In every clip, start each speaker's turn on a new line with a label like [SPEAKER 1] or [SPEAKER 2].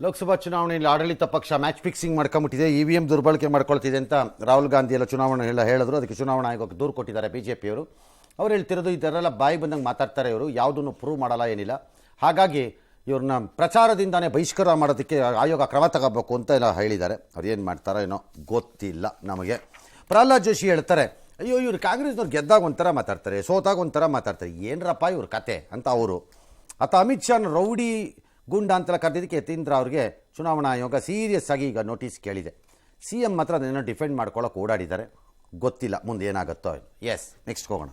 [SPEAKER 1] ಲೋಕಸಭಾ ಚುನಾವಣೆಯಲ್ಲಿ ಆಡಳಿತ ಪಕ್ಷ ಮ್ಯಾಚ್ ಫಿಕ್ಸಿಂಗ್ ಮಾಡ್ಕೊಂಬಿಟ್ಟಿದೆ, ಇವಿಎಂ ದುರ್ಬಳಕೆ ಮಾಡ್ಕೊಳ್ತಿದೆ ಅಂತ ರಾಹುಲ್ ಗಾಂಧಿ ಎಲ್ಲ ಚುನಾವಣೆ ಎಲ್ಲ ಹೇಳಿದ್ರು. ಅದಕ್ಕೆ ಚುನಾವಣಾ ಆಯೋಗಕ್ಕೆ ದೂರು ಕೊಟ್ಟಿದ್ದಾರೆ ಬಿಜೆಪಿಯವರು. ಅವ್ರು ಹೇಳ್ತಿರೋದು ಇದರೆಲ್ಲ ಬಾಯಿ ಬಂದಂಗೆ ಮಾತಾಡ್ತಾರೆ, ಇವರು ಯಾವುದನ್ನು ಪ್ರೂವ್ ಮಾಡಲ್ಲ, ಏನಿಲ್ಲ. ಹಾಗಾಗಿ ಇವ್ರನ್ನ ಪ್ರಚಾರದಿಂದಾನೇ ಬಹಿಷ್ಕಾರ ಮಾಡೋದಕ್ಕೆ ಆಯೋಗ ಕ್ರಮ ತಗೋಬೇಕು ಅಂತ ಎಲ್ಲ ಹೇಳಿದ್ದಾರೆ. ಅವ್ರು ಏನು ಮಾಡ್ತಾರೋ ಏನೋ ಗೊತ್ತಿಲ್ಲ ನಮಗೆ. ಪ್ರಹ್ಲಾದ್ ಜೋಶಿ ಹೇಳ್ತಾರೆ, ಅಯ್ಯೋ ಇವ್ರು ಕಾಂಗ್ರೆಸ್ನವ್ರು ಗೆದ್ದಾಗ ಒಂಥರ ಮಾತಾಡ್ತಾರೆ, ಸೋತಾಗ ಒಂಥರ ಮಾತಾಡ್ತಾರೆ, ಏನರಪ್ಪ ಇವ್ರ ಕತೆ ಅಂತ ಅವರು. ಆತ ಅಮಿತ್ ಶಾನ ರೌಡಿ ಗುಂಡ ಅಂತೆಲ್ಲ ಕರೆದಿದ್ದಕ್ಕೆ ಯತೀಂದ್ರ ಅವ್ರಿಗೆ ಚುನಾವಣಾ ಆಯೋಗ ಸೀರಿಯಸ್ ಆಗಿ ಈಗ ನೋಟಿಸ್ ಕೇಳಿದೆ. CM ಮಾತ್ರ ಅದನ್ನು ಡಿಫೆಂಡ್ ಮಾಡ್ಕೊಳ್ಳೋಕೆ ಓಡಾಡಿದ್ದಾರೆ. ಗೊತ್ತಿಲ್ಲ ಮುಂದೆ ಏನಾಗುತ್ತೋ. ಎಸ್, ನೆಕ್ಸ್ಟ್ ಹೋಗೋಣ.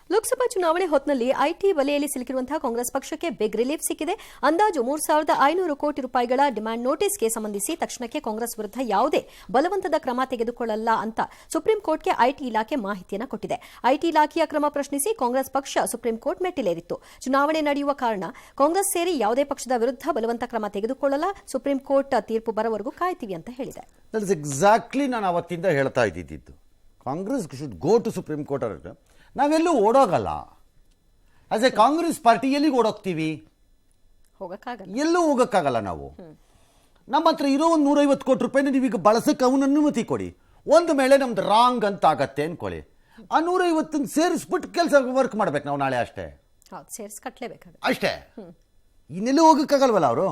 [SPEAKER 2] ಲೋಕಸಭಾ ಚುನಾವಣೆ ಹೊತ್ತಿನಲ್ಲಿ ಐಟಿ ವಲಯದಲ್ಲಿ ಸಿಲುಕಿರುವಂತಹ ಕಾಂಗ್ರೆಸ್ ಪಕ್ಷಕ್ಕೆ ಬಿಗ್ ರಿಲೀಫ್ ಸಿಕ್ಕಿದೆ. ಅಂದಾಜು 3,500 ಕೋಟಿ ರೂಪಾಯಿಗಳ ಡಿಮ್ಯಾಂಡ್ ನೋಟಿಸ್ಗೆ ಸಂಬಂಧಿಸಿ ತಕ್ಷಣಕ್ಕೆ ಕಾಂಗ್ರೆಸ್ ವಿರುದ್ಧ ಯಾವುದೇ ಬಲವಂತದ ಕ್ರಮ ತೆಗೆದುಕೊಳ್ಳಲ್ಲ ಅಂತ ಸುಪ್ರೀಂ ಕೋರ್ಟ್ಗೆ ಐಟಿ ಇಲಾಖೆ ಮಾಹಿತಿಯನ್ನು ಕೊಟ್ಟಿದೆ. ಐಟಿ ಇಲಾಖೆಯ ಕ್ರಮ ಪ್ರಶ್ನಿಸಿ ಕಾಂಗ್ರೆಸ್ ಪಕ್ಷ ಸುಪ್ರೀಂ ಕೋರ್ಟ್ ಮೆಟ್ಟಿಲೇರಿತ್ತು. ಚುನಾವಣೆ ನಡೆಯುವ ಕಾರಣ ಕಾಂಗ್ರೆಸ್ ಸೇರಿ ಯಾವುದೇ ಪಕ್ಷದ ವಿರುದ್ಧ ಬಲವಂತ ಕ್ರಮ ತೆಗೆದುಕೊಳ್ಳಲ್ಲ, ಸುಪ್ರೀಂ ಕೋರ್ಟ್ ತೀರ್ಪು ಬರೋವರೆಗೂ ಕಾಯ್ತೀವಿ ಅಂತ ಹೇಳಿದೆ.
[SPEAKER 1] ದಟ್ ಇಸ್ ಎಕ್ಸಾಕ್ಟ್ಲಿ ನಾನು ಅವತ್ತಿಂದ ಹೇಳ್ತಾ ಇದ್ದಿದ್ದು. Congress should go to Supreme Court. ಅವ್ರಿಗೆ ನಾವೆಲ್ಲೂ ಓಡೋಗಲ್ಲ. ಆಸ್ ಎ ಕಾಂಗ್ರೆಸ್ ಪಾರ್ಟಿ ಎಲ್ಲಿಗೆ ಓಡೋಗ್ತೀವಿ? ಎಲ್ಲೂ ಹೋಗೋಕ್ಕಾಗಲ್ಲ. ನಾವು ನಮ್ಮ ಹತ್ರ ಇರೋ ಒಂದು 150 ಕೋಟಿ ರೂಪಾಯಿನ ನೀವೀಗ ಬಳಸಕ್ಕೆ ಅವನ ಅನುಮತಿ ಕೊಡಿ. ಒಂದು ವೇಳೆ ನಮ್ದು ರಾಂಗ್ ಅಂತ ಆಗತ್ತೆ ಅನ್ಕೊಳ್ಳಿ, ಆ 150 ಸೇರಿಸ್ಬಿಟ್ಟು ಕೆಲಸ ವರ್ಕ್ ಮಾಡ್ಬೇಕು ನಾವು ನಾಳೆ. ಅಷ್ಟೇ, ಅಷ್ಟೇ. ಇನ್ನೆಲ್ಲೂ ಹೋಗಕ್ಕಾಗಲ್ವಲ್ಲ ಅವರು.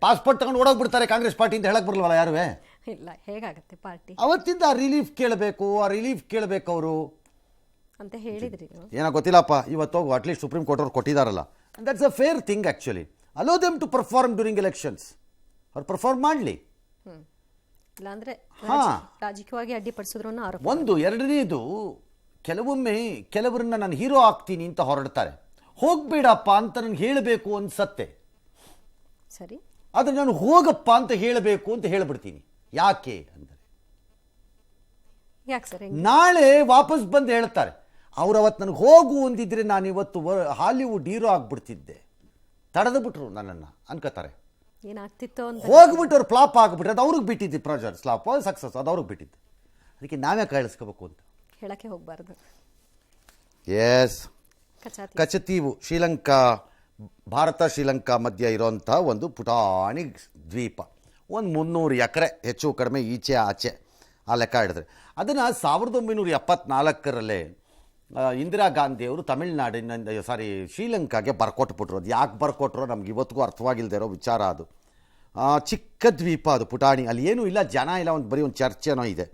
[SPEAKER 1] ಪಾಸ್ಪೋರ್ಟ್ ತಗೊಂಡು ಓಡೋಗ್ಬಿಡ್ತಾರೆ ಕಾಂಗ್ರೆಸ್ ಪಾರ್ಟಿ ಅಂತ ಹೇಳಕ್ ಬರಲ್ವಲ್ಲ ಯಾರು.
[SPEAKER 2] ಇಲ್ಲ, ಹೇಗಾಗತ್ತೆ ಪಾರ್ಟಿ?
[SPEAKER 1] ಅವತ್ತಿಂದ ಆ ರಿಲೀಫ್ ಕೇಳಬೇಕು ಅವರು
[SPEAKER 2] ಅಂತ ಹೇಳಿದ್ರಿ.
[SPEAKER 1] ಏನೋ ಗೊತ್ತಿಲ್ಲಪ್ಪ, ಇವತ್ತೋಗು ಅಟ್ಲೀಸ್ಟ್ ಸುಪ್ರೀಂ ಕೋರ್ಟ್ ಅವ್ರು ಕೊಟ್ಟಿದಾರಲ್ಲ. That's a fair thing actually. Allow them to perform during elections. ಅವ್ರು ಪರ್ಫಾರ್ಮ್ ಮಾಡಲಿ.
[SPEAKER 2] ಇಲ್ಲಾಂದ್ರೆ ರಾಜಕೀಯವಾಗಿ ಅಡ್ಡಿಪಡಿಸಿದ್ರು
[SPEAKER 1] ಒಂದು. ಎರಡನೇದು, ಕೆಲವೊಮ್ಮೆ ಕೆಲವರನ್ನ ನಾನು ಹೀರೋ ಆಗ್ತೀನಿ ಅಂತ ಹೊರಡ್ತಾರೆ. ಹೋಗ್ಬೇಡಪ್ಪ ಅಂತ ನನಗೆ ಹೇಳಬೇಕು ಅನ್ಸತ್ತೆ,
[SPEAKER 2] ಸರಿ,
[SPEAKER 1] ಆದ್ರೆ ನಾನು ಹೋಗಪ್ಪ ಅಂತ ಹೇಳಬೇಕು ಅಂತ ಹೇಳ್ಬಿಡ್ತೀನಿ. ಯಾಕೆ ಅಂದರೆ ನಾಳೆ ವಾಪಸ್ ಬಂದು ಹೇಳ್ತಾರೆ, ಅವ್ರು ಅವತ್ತು ನನಗೆ ಹೋಗು ಅಂದಿದ್ರೆ ನಾನು ಇವತ್ತು ಹಾಲಿವುಡ್ ಹೀರೋ ಆಗ್ಬಿಡ್ತಿದ್ದೆ, ತಡೆದು ಬಿಟ್ರು ನನ್ನನ್ನು ಅನ್ಕೋತಾರೆ.
[SPEAKER 2] ಏನಾಗ್ತಿತ್ತು
[SPEAKER 1] ಹೋಗ್ಬಿಟ್ಟು ಅವ್ರು ಫ್ಲಾಪ್ ಆಗ್ಬಿಟ್ರೆ ಅದು ಅವ್ರಿಗೆ ಬಿಟ್ಟಿದ್ದು. ಪ್ರಾಜೆಕ್ಟ್ ಫ್ಲಾಪ್ ಸಕ್ಸಸ್ ಅದು ಅವ್ರಿಗೆ ಬಿಟ್ಟಿದ್ದು. ಅದಕ್ಕೆ ನಾವೇ ಕಳಿಸ್ಕೋಬೇಕು ಅಂತ
[SPEAKER 2] ಹೇಳಕ್ಕೆ ಹೋಗ್ಬಾರ್ದು.
[SPEAKER 1] ಎಸ್, ಕಚತೀವು ಶ್ರೀಲಂಕಾ, ಭಾರತ ಶ್ರೀಲಂಕಾ ಮಧ್ಯ ಇರೋಂಥ ಒಂದು ಪುಟಾಣಿ ದ್ವೀಪ. ಒಂದು 300 ಎಕರೆ ಹೆಚ್ಚು ಕಡಿಮೆ ಈಚೆ ಆಚೆ ಆ ಲೆಕ್ಕ ಹಿಡಿದ್ರೆ. ಅದನ್ನು 1974 ಇಂದಿರಾ ಗಾಂಧಿಯವರು ಶ್ರೀಲಂಕಾಗೆ ಬರ್ಕೊಟ್ಬಿಟ್ರು. ಅದು ಯಾಕೆ ಬರ್ಕೊಟ್ರೋ ನಮ್ಗೆ ಇವತ್ತಿಗೂ ಅರ್ಥವಾಗಿಲ್ಲದೆ ಇರೋ ವಿಚಾರ. ಅದು ಚಿಕ್ಕ ದ್ವೀಪ, ಅದು ಪುಟಾಣಿ, ಅಲ್ಲಿ ಏನೂ ಇಲ್ಲ, ಜನ ಇಲ್ಲ, ಬರೀ ಒಂದು ಚರ್ಚೆನೋ ಇದೆ.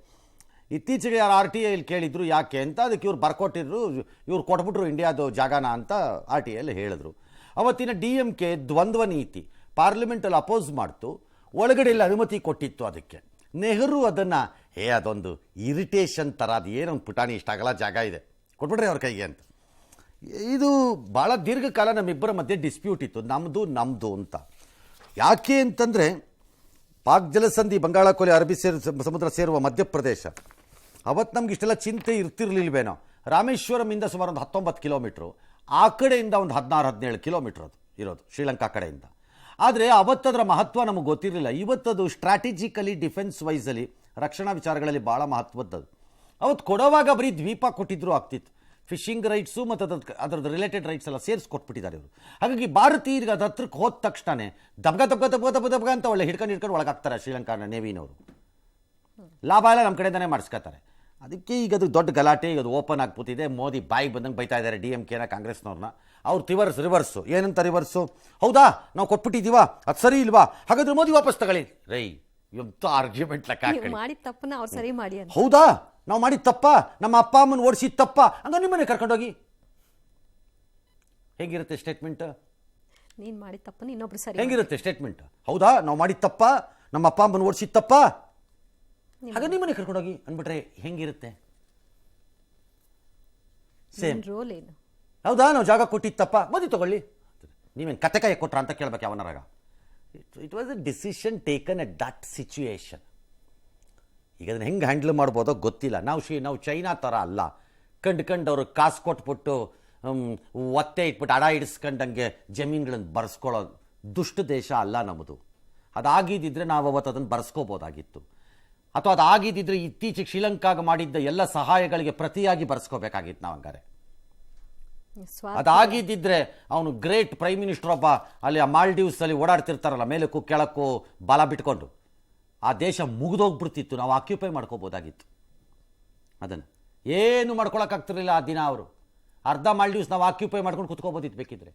[SPEAKER 1] ಇತ್ತೀಚೆಗೆ ಯಾರು RTI ಕೇಳಿದ್ರು ಯಾಕೆ ಅಂತ, ಅದಕ್ಕೆ ಇವ್ರು ಬರ್ಕೊಟ್ಟಿದ್ರು, ಇವ್ರು ಕೊಟ್ಬಿಟ್ರು ಇಂಡಿಯಾದು ಜಾಗನ ಅಂತ RTI ಹೇಳಿದ್ರು. ಅವತ್ತಿನ DMK ದ್ವಂದ್ವ ನೀತಿ ಪಾರ್ಲಿಮೆಂಟಲ್ಲಿ ಅಪೋಸ್ ಮಾಡ್ತು, ಒಳಗಡೆಯಲ್ಲಿ ಅನುಮತಿ ಕೊಟ್ಟಿತ್ತು. ಅದಕ್ಕೆ ನೆಹರು ಅದನ್ನು ಅದೊಂದು ಇರಿಟೇಷನ್ ಥರ, ಅದು ಏನೊಂದು ಪುಟಾಣಿ ಇಷ್ಟಾಗಲ್ಲ ಜಾಗ ಇದೆ, ಕೊಟ್ಬಿಟ್ರೆ ಅವ್ರ ಕೈಗೆ ಅಂತ. ಇದು ಭಾಳ ದೀರ್ಘಕಾಲ ನಮ್ಮಿಬ್ಬರ ಮಧ್ಯೆ ಡಿಸ್ಪ್ಯೂಟ್ ಇತ್ತು, ನಮ್ಮದು ಅಂತ. ಯಾಕೆ ಅಂತಂದರೆ ಪಾಕ್ ಜಲಸಂಧಿ, ಬಂಗಾಳಕೊಲ್ಲಿ, ಅರಬ್ಬಿ ಸಮುದ್ರ ಸೇರುವ ಮಧ್ಯಪ್ರದೇಶ. ಅವತ್ತು ನಮ್ಗೆ ಇಷ್ಟೆಲ್ಲ ಚಿಂತೆ ಇರ್ತಿರ್ಲಿಲ್ವೇನೋ. ರಾಮೇಶ್ವರಮಿಂದ ಸುಮಾರು ಒಂದು 19 ಕಿಲೋಮೀಟ್ರು, ಆ ಕಡೆಯಿಂದ ಒಂದು 16-17 ಕಿಲೋಮೀಟ್ರ್ ಅದು ಇರೋದು ಶ್ರೀಲಂಕಾ ಕಡೆಯಿಂದ. ಆದರೆ ಅವತ್ತದರ ಮಹತ್ವ ನಮಗೆ ಗೊತ್ತಿರಲಿಲ್ಲ. ಇವತ್ತದು ಸ್ಟ್ರಾಟಜಿಕಲಿ, ಡಿಫೆನ್ಸ್ ವೈಸಲ್ಲಿ, ರಕ್ಷಣಾ ವಿಚಾರಗಳಲ್ಲಿ ಭಾಳ ಮಹತ್ವದ್ದದು. ಅವತ್ತು ಕೊಡುವಾಗ ಬರೀ ದ್ವೀಪ ಕೊಟ್ಟಿದ್ರು ಆಗ್ತಿತ್ತು. ಫಿಶಿಂಗ್ ರೈಟ್ಸು ಮತ್ತು ಅದರದ್ದು ರಿಲೇಟೆಡ್ ರೈಟ್ಸ್ ಎಲ್ಲ ಸೇರಿಸ್ಕೊಟ್ಬಿಟ್ಟಿದ್ದಾರೆ ಇವರು. ಹಾಗಾಗಿ ಭಾರತೀಯರಿಗೆ ಅದು ಹತ್ರಕ್ಕೆ ಹೋದ ತಕ್ಷಣ ದಬ್ಗ ಅಂತ ಒಳ್ಳೆ ಹಿಡ್ಕೊಂಡು ಒಳಗಾಗ್ತಾರೆ ಶ್ರೀಲಂಕಾನ ನೇವಿನವರು. ಲಾಭ ಎಲ್ಲ ನಮ್ಮ ಕಡೆಯಿಂದನೇ ಮಾಡಿಸ್ಕೊತಾರೆ. ಅದಕ್ಕೆ ಈಗ ಅದು ದೊಡ್ಡ ಗಲಾಟೆ, ಈಗ ಅದು ಓಪನ್ ಆಗ್ಬಿಟ್ಟಿದೆ. ಮೋದಿ ಬಾಯಿಗೆ ಬಂದಂಗೆ ಬೈತಾ ಇದ್ದಾರೆ DMKನ, ಕಾಂಗ್ರೆಸ್ನವ್ರನ್ನ. ಅವ್ರು ರಿವರ್ಸು ಏನಂತ ರಿವರ್ಸು, ಹೌದಾ ನಾವು ಕೊಟ್ಬಿಟ್ಟಿದ್ದೀವ, ಅದು ಸರಿ ಇಲ್ವಾ, ಹಾಗಾದ್ರೆ ಮೋದಿ ವಾಪಸ್ ತಗೊಳ್ಳಿ. ರೈ ಎಂತ ಆರ್ಗ್ಯುಮೆಂಟ್ ಲೆಕ್ಕ ಹೌದಾ ನಾವು ಮಾಡಿದ ತಪ್ಪ, ನಮ್ಮ ಅಪ್ಪ ಅಮ್ಮನ ಓಡಿಸಿದ ತಪ್ಪ, ಹಂಗ ನಿಮ್ಮನೆ ಕರ್ಕೊಂಡೋಗಿ. ಹೇಗಿರುತ್ತೆ ಸ್ಟೇಟ್ಮೆಂಟ್?
[SPEAKER 2] ನೀನು ಮಾಡಿದ ತಪ್ಪನ್ನು ಇನ್ನೊಬ್ರು ಸರಿ
[SPEAKER 1] ಹೆಂಗಿರುತ್ತೆ ಸ್ಟೇಟ್ಮೆಂಟ್? ಹೌದಾ ನಾವು ಮಾಡಿದ ತಪ್ಪ, ನಮ್ಮ ಅಪ್ಪ ಅಮ್ಮನ ಓಡಿಸಿದ ತಪ್ಪ, ಹಾಗ ನಿಮ್ಮನೆ ಕರ್ಕೊಂಡೋಗಿ ಅಂದ್ಬಿಟ್ರೆ ಹೆಂಗಿರುತ್ತೆ? ಸೇಮ್
[SPEAKER 2] ರೋಲ್ ಏನು?
[SPEAKER 1] ಹೌದಾ ನಾವು ಜಾಗ ಕೊಟ್ಟಿತ್ತಪ್ಪ, ಮೋದಿ ತಗೊಳ್ಳಿ. ನೀವೇನು ಕತೆ ಕೈ ಕೊಟ್ರ ಅಂತ ಕೇಳ್ಬೇಕು ಅವನರಾಗ. It was a decision taken at that situation. ಈಗ ಅದನ್ನು ಹೆಂಗೆ ಹ್ಯಾಂಡಲ್ ಮಾಡ್ಬೋದೋ ಗೊತ್ತಿಲ್ಲ. ನಾವು ಚೈನಾ ಥರ ಅಲ್ಲ, ಕಂಡು ಅವ್ರಿಗೆ ಕಾಸು ಕೊಟ್ಬಿಟ್ಟು ಒತ್ತೆ ಇಟ್ಬಿಟ್ಟು ಅಡ ಹಿಡಿಸ್ಕೊಂಡಂಗೆ ಜಮೀನುಗಳನ್ನು ಬರ್ಸ್ಕೊಳ್ಳೋ ದುಷ್ಟ ದೇಶ ಅಲ್ಲ ನಮ್ಮದು. ಅದಾಗಿದ್ದಿದ್ರೆ ನಾವು ಅವತ್ತು ಅದನ್ನು ಬರ್ಸ್ಕೋಬೋದಾಗಿತ್ತು. ಅಥವಾ ಅದಾಗಿದ್ದಿದ್ರೆ ಇತ್ತೀಚೆಗೆ ಶ್ರೀಲಂಕಾಗೆ ಮಾಡಿದ್ದ ಎಲ್ಲ ಸಹಾಯಗಳಿಗೆ ಪ್ರತಿಯಾಗಿ ಬರ್ಸ್ಕೋಬೇಕಾಗಿತ್ತು ನಾವು. ಹಂಗಾರೆ ಅದಾಗಿದ್ದಿದ್ರೆ ಅವನು ಗ್ರೇಟ್ ಪ್ರೈಮ್ ಮಿನಿಸ್ಟರ್ ಒಬ್ಬ ಅಲ್ಲಿ ಆ ಮಾಲ್ಡೀವ್ಸಲ್ಲಿ ಓಡಾಡ್ತಿರ್ತಾರಲ್ಲ ಮೇಲಕ್ಕೂ ಕೆಳಕ್ಕೂ ಬಾಲ ಬಿಟ್ಕೊಂಡು ಆ ದೇಶ ಮುಗಿದೋಗ್ಬಿಡ್ತಿತ್ತು, ನಾವು ಆಕ್ಯುಪೈ ಮಾಡ್ಕೋಬೋದಾಗಿತ್ತು. ಅದನ್ನು ಏನು ಮಾಡ್ಕೊಳಕ್ಕಾಗ್ತಿರಲಿಲ್ಲ ಆ ದಿನ. ಅವರು ಅರ್ಧ ಮಾಲ್ಡೀವ್ಸ್ ನಾವು ಆಕ್ಯುಪೈ ಮಾಡ್ಕೊಂಡು ಕುತ್ಕೋಬೋದಿತ್ತು ಬೇಕಿದ್ರೆ.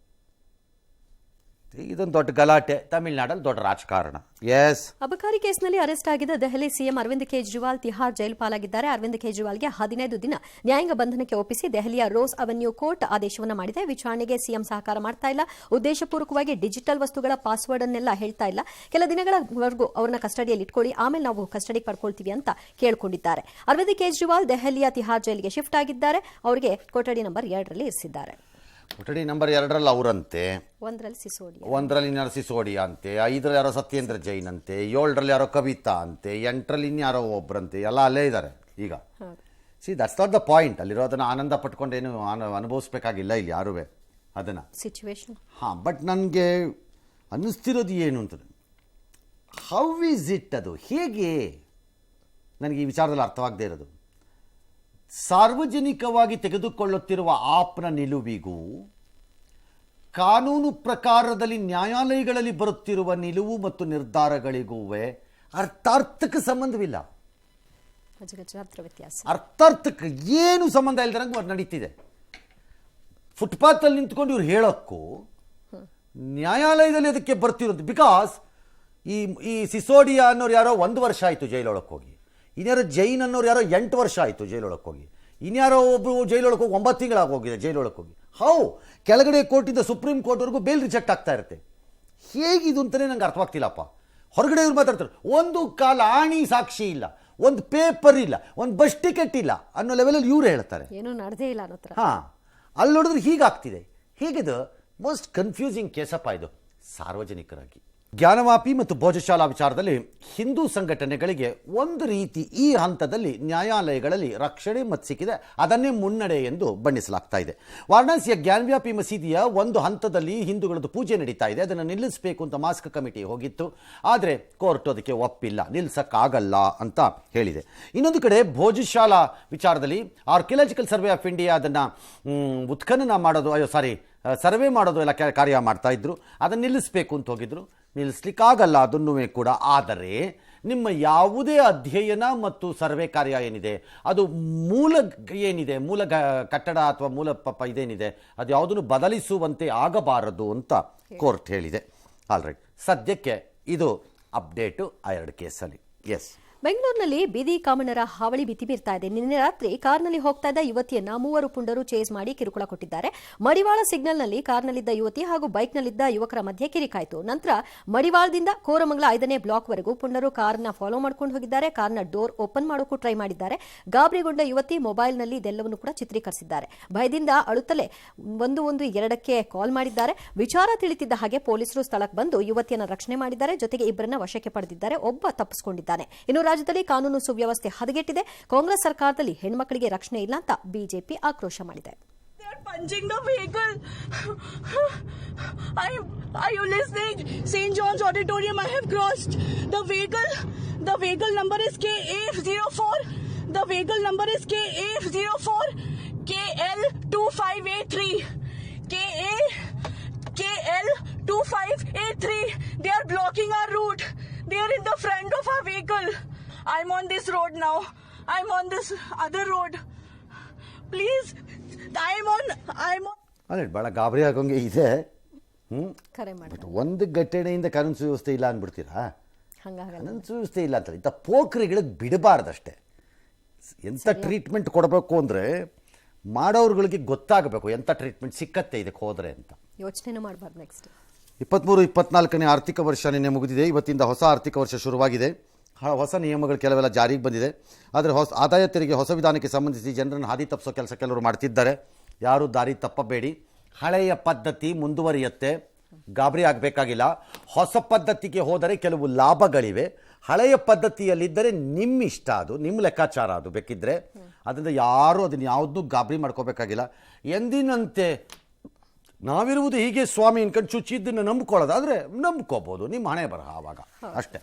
[SPEAKER 1] ಇದೊಂದು ದೊಡ್ಡ ಗಲಾಟೆ, ತಮಿಳುನಾಡಲ್ಲಿ ದೊಡ್ಡ ರಾಜಕಾರಣ. ಎಸ್,
[SPEAKER 2] ಅಬಕಾರಿ ಕೇಸ್ನಲ್ಲಿ ಅರೆಸ್ಟ್ ಆಗಿದ್ದ ದೆಹಲಿ ಸಿಎಂ ಅರವಿಂದ್ ಕೇಜ್ರಿವಾಲ್ ತಿಹಾರ್ ಜೈಲು ಪಾಲಾಗಿದ್ದಾರೆ. ಅರವಿಂದ್ ಕೇಜ್ರಿವಾಲ್ಗೆ 15 ದಿನ ನ್ಯಾಯಾಂಗ ಬಂಧನಕ್ಕೆ ಒಪ್ಪಿಸಿ ದೆಹಲಿಯ ರೋಸ್ ಅವೆನ್ಯೂ ಕೋರ್ಟ್ ಆದೇಶವನ್ನು ಮಾಡಿದೆ. ವಿಚಾರಣೆಗೆ ಸಿಎಂ ಸಹಕಾರ ಮಾಡ್ತಾ ಇಲ್ಲ, ಉದ್ದೇಶಪೂರ್ವಕವಾಗಿ ಡಿಜಿಟಲ್ ವಸ್ತುಗಳ ಪಾಸ್ವರ್ಡ್ ಅನ್ನೆಲ್ಲ ಹೇಳ್ತಾ ಇಲ್ಲ, ಕೆಲ ದಿನಗಳವರೆಗೂ ಅವ್ರನ್ನ ಕಸ್ಟಡಿಯಲ್ಲಿ ಇಟ್ಕೊಳ್ಳಿ, ಆಮೇಲೆ ನಾವು ಕಸ್ಟಡಿಗೆ ಪಡ್ಕೊಳ್ತೀವಿ ಅಂತ ಕೇಳಿಕೊಂಡಿದ್ದಾರೆ. ಅರವಿಂದ್ ಕೇಜ್ರಿವಾಲ್ ದೆಹಲಿಯ ತಿಹಾರ್ ಜೈಲಿಗೆ ಶಿಫ್ಟ್ ಆಗಿದ್ದಾರೆ. ಅವರಿಗೆ ಕೊಠಡಿ ನಂಬರ್ 2ರಲ್ಲಿ ಇರಿಸಿದ್ದಾರೆ.
[SPEAKER 1] ಕೊಠಡಿ ನಂಬರ್ 2ರಲ್ಲಿ ಅವರಂತೆ,
[SPEAKER 2] 1ರಲ್ಲಿ
[SPEAKER 1] ಸಿಸೋಡಿಯಾ ಅಂತೆ, 5ರಲ್ಲಿ ಯಾರೋ ಸತ್ಯೇಂದ್ರ ಜೈನ್ ಅಂತೆ, 7ರಲ್ಲಿ ಯಾರೋ ಕವಿತಾ ಅಂತೆ, 8ರಲ್ಲಿ ಇನ್ಯಾರೋ ಒಬ್ರಂತೆ, ಎಲ್ಲ ಅಲ್ಲೇ ಇದ್ದಾರೆ ಈಗ. That's not the point. ಅಲ್ಲಿರೋದನ್ನ ಆನಂದ ಪಟ್ಕೊಂಡೇನು ಅನುಭವಿಸ್ಬೇಕಾಗಿಲ್ಲ ಇಲ್ಲಿ ಯಾರೂ ಅದನ್ನು
[SPEAKER 2] ಸಿಚುವೇಶನ್.
[SPEAKER 1] ಬಟ್ ನನಗೆ ಅನ್ನಿಸ್ತಿರೋದು ಏನು ಅಂತ, ಹೌ ಈಸ್ ಇಟ್, ಅದು ಹೇಗೆ ನನಗೆ ಈ ವಿಚಾರದಲ್ಲಿ ಅರ್ಥವಾಗದೇ ಇರೋದು. ಸಾರ್ವಜನಿಕವಾಗಿ ತೆಗೆದುಕೊಳ್ಳುತ್ತಿರುವ ಆಪ್ನ ನಿಲುವಿಗೂ ಕಾನೂನು ಪ್ರಕಾರದಲ್ಲಿ ನ್ಯಾಯಾಲಯಗಳಲ್ಲಿ ಬರುತ್ತಿರುವ ನಿಲುವು ಮತ್ತು ನಿರ್ಧಾರಗಳಿಗೂ ಅರ್ಥಾರ್ಥಕ್ಕೆ ಸಂಬಂಧವಿಲ್ಲ. ಅರ್ಥಾರ್ಥಕ್ಕೆ ಏನು ಸಂಬಂಧ ಇಲ್ದಂಗೆ ನಡೀತಿದೆ. ಫುಟ್ಪಾತಲ್ಲಿ ನಿಂತ್ಕೊಂಡು ಇವ್ರು ಹೇಳೋಕ್ಕೂ ನ್ಯಾಯಾಲಯದಲ್ಲಿ ಅದಕ್ಕೆ ಬರ್ತಿರೋದು. ಬಿಕಾಸ್ ಈ ಸಿಸೋಡಿಯಾ ಅನ್ನೋರು ಯಾರೋ 1 ವರ್ಷ ಆಯಿತು ಜೈಲೊಳಕ್ಕೆ ಹೋಗಿ, ಇನ್ಯಾರೋ ಜೈನ್ ಅನ್ನೋರು ಯಾರೋ 8 ವರ್ಷ ಆಯಿತು ಜೈಲೊಳಕ್ಕೆ ಹೋಗಿ, ಇನ್ಯಾರೋ ಒಬ್ಬರು ಜೈಲೊಳಗೆ ಹೋಗಿ 9 ತಿಂಗಳಾಗಿ ಹೋಗಿದೆ ಜೈಲೊಳಗೆ ಹೋಗಿ. ಕೆಳಗಡೆ ಕೋರ್ಟಿಂದ ಸುಪ್ರೀಂ ಕೋರ್ಟ್ವರೆಗೂ ಬೇಲ್ ರಿಜೆಕ್ಟ್ ಆಗ್ತಾ ಇರುತ್ತೆ. ಹೇಗಿದು ಅಂತಲೇ ನಂಗೆ ಅರ್ಥವಾಗ್ತಿಲ್ಲಪ್ಪ. ಹೊರಗಡೆ ಇವ್ರು ಮಾತಾಡ್ತಾರೆ, ಒಂದು ಕಾಲ ಆಣಿ ಸಾಕ್ಷಿ ಇಲ್ಲ, ಒಂದು ಪೇಪರ್ ಇಲ್ಲ, ಒಂದು ಬಸ್ ಟಿಕೆಟ್ ಇಲ್ಲ ಅನ್ನೋ ಲೆವೆಲಲ್ಲಿ ಇವ್ರು ಹೇಳ್ತಾರೆ.
[SPEAKER 2] ಏನೂ ನಡೆದೇ ಇಲ್ಲ ಅನ್ನೋ ಥರ.
[SPEAKER 1] ಅಲ್ಲಿ ನೋಡಿದ್ರೆ ಹೀಗಾಗ್ತಿದೆ. ಹೇಗಿದು ಮೋಸ್ಟ್ ಕನ್ಫ್ಯೂಸಿಂಗ್ ಕೇಸಪ್ಪ ಇದು ಸಾರ್ವಜನಿಕರಾಗಿ. ಜ್ಞಾನವಾಪಿ ಮತ್ತು ಭೋಜಶಾಲಾ ವಿಚಾರದಲ್ಲಿ ಹಿಂದೂ ಸಂಘಟನೆಗಳಿಗೆ ಒಂದು ರೀತಿ ಈ ಹಂತದಲ್ಲಿ ನ್ಯಾಯಾಲಯಗಳಲ್ಲಿ ರಕ್ಷಣೆ ಮತ್ತು ಸಿಕ್ಕಿದೆ, ಅದನ್ನೇ ಮುನ್ನಡೆ ಎಂದು ಬಣ್ಣಿಸಲಾಗ್ತಾ ಇದೆ. ವಾರಣಾಸಿಯ ಜ್ಞಾನವ್ಯಾಪಿ ಮಸೀದಿಯ ಒಂದು ಹಂತದಲ್ಲಿ ಹಿಂದೂಗಳದ್ದು ಪೂಜೆ ನಡೀತಾ ಇದೆ, ಅದನ್ನು ನಿಲ್ಲಿಸಬೇಕು ಅಂತ ಮಾಸ್ಕ್ ಕಮಿಟಿ ಹೋಗಿತ್ತು. ಆದರೆ ಕೋರ್ಟ್ ಅದಕ್ಕೆ ಒಪ್ಪಿಲ್ಲ, ನಿಲ್ಲಿಸಕ್ಕಾಗಲ್ಲ ಅಂತ ಹೇಳಿದೆ. ಇನ್ನೊಂದು ಕಡೆ ಭೋಜಶಾಲಾ ವಿಚಾರದಲ್ಲಿ ಆರ್ಕಿಯಾಲಜಿಕಲ್ ಸರ್ವೆ ಆಫ್ ಇಂಡಿಯಾ ಅದನ್ನು ಉತ್ಖನನ ಮಾಡೋದು, ಸರ್ವೆ ಮಾಡೋದು ಎಲ್ಲ ಕಾರ್ಯ ಮಾಡ್ತಾ ಇದ್ರು, ಅದನ್ನು ನಿಲ್ಲಿಸಬೇಕು ಅಂತ ಹೋಗಿದ್ರು. ನಿಲ್ಲಿಸ್ಲಿಕ್ಕಾಗಲ್ಲ ಅದನ್ನೂ ಕೂಡ. ಆದರೆ ನಿಮ್ಮ ಯಾವುದೇ ಅಧ್ಯಯನ ಮತ್ತು ಸರ್ವೆ ಕಾರ್ಯ ಏನಿದೆ ಅದು ಮೂಲ ಕಟ್ಟಡ ಅಥವಾ ಮೂಲ ಇದೇನಿದೆ ಅದು ಯಾವುದನ್ನು ಬದಲಿಸುವಂತೆ ಆಗಬಾರದು ಅಂತ ಕೋರ್ಟ್ ಹೇಳಿದೆ. ಆಲ್ರೈಟ್, ಸದ್ಯಕ್ಕೆ ಇದು ಅಪ್ಡೇಟು ಆ 2 ಕೇಸಲ್ಲಿ. ಎಸ್,
[SPEAKER 2] ಬೆಂಗಳೂರಿನಲ್ಲಿ ಬೀದಿ ಕಾಮಣ್ಣರ ಹಾವಳಿ ಬಿತಿ ಬೀರ್ತಾ ಇದೆ. ನಿನ್ನೆ ರಾತ್ರಿ ಕಾರ್ನಲ್ಲಿ ಹೋಗ್ತಾ ಇದ್ದ ಯುವತಿಯನ್ನ 3 ಪುಂಡರು ಚೇಸ್ ಮಾಡಿ ಕಿರುಕುಳ ಕೊಟ್ಟಿದ್ದಾರೆ. ಮಡಿವಾಳ ಸಿಗ್ನಲ್ನಲ್ಲಿ ಕಾರ್ನಲ್ಲಿದ್ದ ಯುವತಿ ಹಾಗೂ ಬೈಕ್ನಲ್ಲಿದ್ದ ಯುವಕರ ಮಧ್ಯೆ ಕಿರಿಕಾಯಿತು. ನಂತರ ಮಡಿವಾಳದಿಂದ ಕೋರಮಂಗಲ 5ನೇ ಬ್ಲಾಕ್ವರೆಗೂ ಪುಂಡರು ಕಾರ್ನ ಫಾಲೋ ಮಾಡ್ಕೊಂಡು ಹೋಗಿದ್ದಾರೆ. ಕಾರ್ನ ಡೋರ್ ಓಪನ್ ಮಾಡೋಕ್ಕೂ ಟ್ರೈ ಮಾಡಿದ್ದಾರೆ. ಗಾಬರಿಗೊಂಡ ಯುವತಿ ಮೊಬೈಲ್ನಲ್ಲಿ ಇದೆಲ್ಲವನ್ನು ಕೂಡ ಚಿತ್ರೀಕರಿಸಿದ್ದಾರೆ. ಭಯದಿಂದ ಅಳುತ್ತಲೇ 112ಕ್ಕೆ ಕಾಲ್ ಮಾಡಿದ್ದಾರೆ. ವಿಚಾರ ತಿಳಿತಿದ್ದ ಹಾಗೆ ಪೊಲೀಸರು ಸ್ಥಳಕ್ಕೆ ಬಂದು ಯುವತಿಯನ್ನು ರಕ್ಷಣೆ ಮಾಡಿದ್ದಾರೆ. ಜೊತೆಗೆ ಇಬ್ಬರನ್ನ ವಶಕ್ಕೆ ಪಡೆದಿದ್ದಾರೆ. ಒಬ್ಬ ತಪ್ಪಿಸಿಕೊಂಡಿದ್ದಾನೆ. ಇನ್ನು ರಾಜ್ಯದಲ್ಲಿ ಕಾನೂನು ಸುವ್ಯವಸ್ಥೆ ಹದಗೆಟ್ಟಿದೆ. ಕಾಂಗ್ರೆಸ್ ಸರ್ಕಾರದಲ್ಲಿ ಹೆಣ್ಮಕ್ಕಳಿಗೆ ರಕ್ಷಣೆ ಇಲ್ಲ ಅಂತ ಬಿಜೆಪಿ ಆಕ್ರೋಶ ಮಾಡಿದೆ.
[SPEAKER 3] Punching the vehicle. Are you listening? St. John's Auditorium, I have crossed the vehicle. The vehicle number is KA04. The vehicle number is KA04 KL2583. KL2583. They are blocking our route. They are in the front of our vehicle. I'm on this road now. I'm on this other road. Please, I'm on.
[SPEAKER 1] ಅದೇ ಭಾಳ ಗಾಬರಿ ಆಗೋಂಗೆ ಇದೆ.
[SPEAKER 2] ಕರೆ ಮಾಡಿ
[SPEAKER 1] but ಒಂದು ಘಟನೆಯಿಂದ ಕಾನೂನು ಸುವ್ಯವಸ್ಥೆ ಇಲ್ಲ ಅಂದ್ಬಿಡ್ತೀರಾ?
[SPEAKER 2] ಹಂಗಾಗಲ್ಲ.
[SPEAKER 1] ಕಾನೂನು ಸುವ್ಯವಸ್ಥೆ ಇಲ್ಲ ಅಂತ ಇಂಥ ಪೋಖ್ರಿಗಳಿಗೆ ಬಿಡಬಾರ್ದಷ್ಟೇ. ಎಂಥ ಟ್ರೀಟ್ಮೆಂಟ್ ಕೊಡಬೇಕು ಅಂದರೆ ಮಾಡೋರುಗಳಿಗೆ ಗೊತ್ತಾಗಬೇಕು ಎಂಥ ಟ್ರೀಟ್ಮೆಂಟ್ ಸಿಕ್ಕತ್ತೆ ಇದಕ್ಕೆ ಹೋದರೆ ಅಂತ.
[SPEAKER 2] ಯೋಚನೆ ಮಾಡಬಾರ್ದು. ನೆಕ್ಸ್ಟ್
[SPEAKER 1] 23-24ನೇ ಆರ್ಥಿಕ ವರ್ಷ ನಿನ್ನೆ ಮುಗಿದಿದೆ. ಇವತ್ತಿಂದ ಹೊಸ ಆರ್ಥಿಕ ವರ್ಷ ಶುರುವಾಗಿದೆ. ಹೊಸ ನಿಯಮಗಳು ಕೆಲವೆಲ್ಲ ಜಾರಿಗೆ ಬಂದಿದೆ. ಆದರೆ ಆದಾಯ ತೆರಿಗೆ ಹೊಸ ವಿಧಾನಕ್ಕೆ ಸಂಬಂಧಿಸಿ ಜನರನ್ನು ಹಾದಿ ತಪ್ಪಿಸೋ ಕೆಲಸ ಕೆಲವರು ಮಾಡ್ತಿದ್ದಾರೆ. ಯಾರೂ ದಾರಿ ತಪ್ಪಬೇಡಿ. ಹಳೆಯ ಪದ್ಧತಿ ಮುಂದುವರಿಯುತ್ತೆ, ಗಾಬರಿ ಆಗಬೇಕಾಗಿಲ್ಲ. ಹೊಸ ಪದ್ಧತಿಗೆ ಹೋದರೆ ಕೆಲವು ಲಾಭಗಳಿವೆ. ಹಳೆಯ ಪದ್ಧತಿಯಲ್ಲಿದ್ದರೆ ನಿಮ್ಮ ಇಷ್ಟ, ಅದು ನಿಮ್ಮ ಲೆಕ್ಕಾಚಾರ, ಅದು ಬೇಕಿದ್ದರೆ. ಅದರಿಂದ ಯಾರೂ ಅದನ್ನು ಯಾವುದನ್ನೂ ಗಾಬರಿ ಮಾಡ್ಕೋಬೇಕಾಗಿಲ್ಲ. ಎಂದಿನಂತೆ ನಾವಿರುವುದು ಹೀಗೆ ಸ್ವಾಮಿ ಅನ್ಕೊಂಡು ಚುಚ್ಚಿದ್ದನ್ನು ನಂಬ್ಕೊಳ್ಳೋದಾದರೆ ನಂಬ್ಕೋಬೋದು. ನಿಮ್ಮ ಹಣೆ ಬರಹ ಆವಾಗ ಅಷ್ಟೇ.